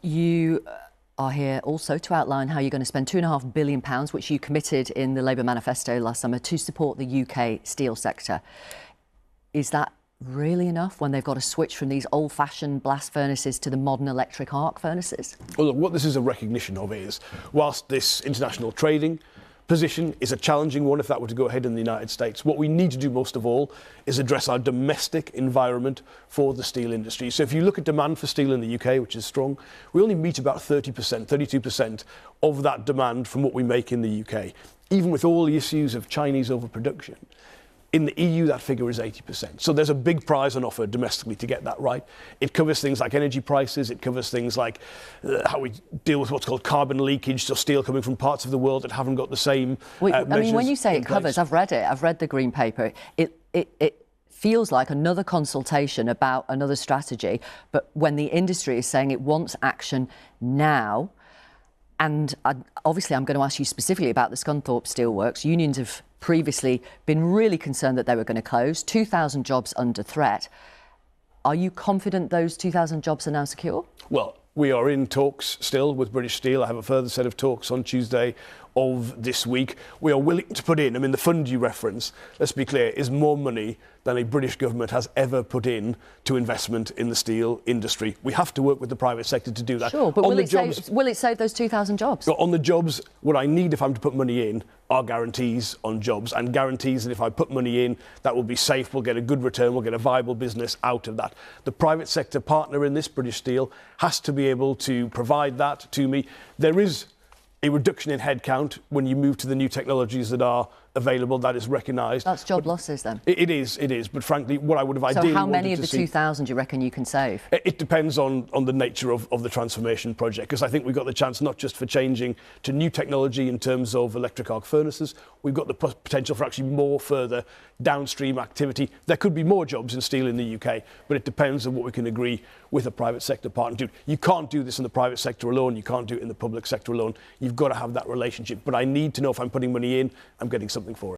You are here also to outline how you're going to spend £2.5 billion, which you committed in the Labour manifesto last summer, to support the UK steel sector. Is that really enough when they've got to switch from these old-fashioned blast furnaces to the modern electric arc furnaces? Well, look, what this is a recognition of is, whilst this international trading position is a challenging one if that were to go ahead in the United States, what we need to do most of all is address our domestic environment for the steel industry. So if you look at demand for steel in the UK, which is strong, we only meet about 30%, 32% of that demand from what we make in the UK. Even with all the issues of Chinese overproduction, in the EU, that figure is 80%. So there's a big prize on offer domestically to get that right. It covers things like energy prices. It covers things like how we deal with what's called carbon leakage, so steel coming from parts of the world that haven't got the same measures. I mean, when you say it covers, I've read it. I've read the Green Paper. It feels like another consultation about another strategy, but when the industry is saying it wants action now, and obviously I'm going to ask you specifically about the Scunthorpe Steelworks. Unions have previously been really concerned that they were going to close. 2,000 jobs under threat. Are you confident those 2,000 jobs are now secure? Well, we are in talks still with British Steel. I have a further set of talks on Tuesday of this week. We are willing to put in, I mean, the fund you reference, let's be clear, is more money than a British government has ever put in to investment in the steel industry. We have to work with the private sector to do that. Sure, but will it save those 2,000 jobs? On the jobs, what I need if I'm to put money in are guarantees on jobs, and guarantees that if I put money in, that will be safe, we'll get a good return, we'll get a viable business out of that. The private sector partner in this, British Steel, has to be able to provide that to me. There is a reduction in headcount when you move to the new technologies that are available. That is recognised. That's job losses then? It is. But frankly, what I would have ideally wanted to see... So how many of the 2,000 do you reckon you can save? It depends on the nature of the transformation project, because I think we've got the chance not just for changing to new technology in terms of electric arc furnaces, we've got the potential for actually more further downstream activity. There could be more jobs in steel in the UK, but it depends on what we can agree with a private sector partner. You can't do this in the private sector alone. You can't do it in the public sector alone. You've got to have that relationship. But I need to know if I'm putting money in, I'm getting something for it.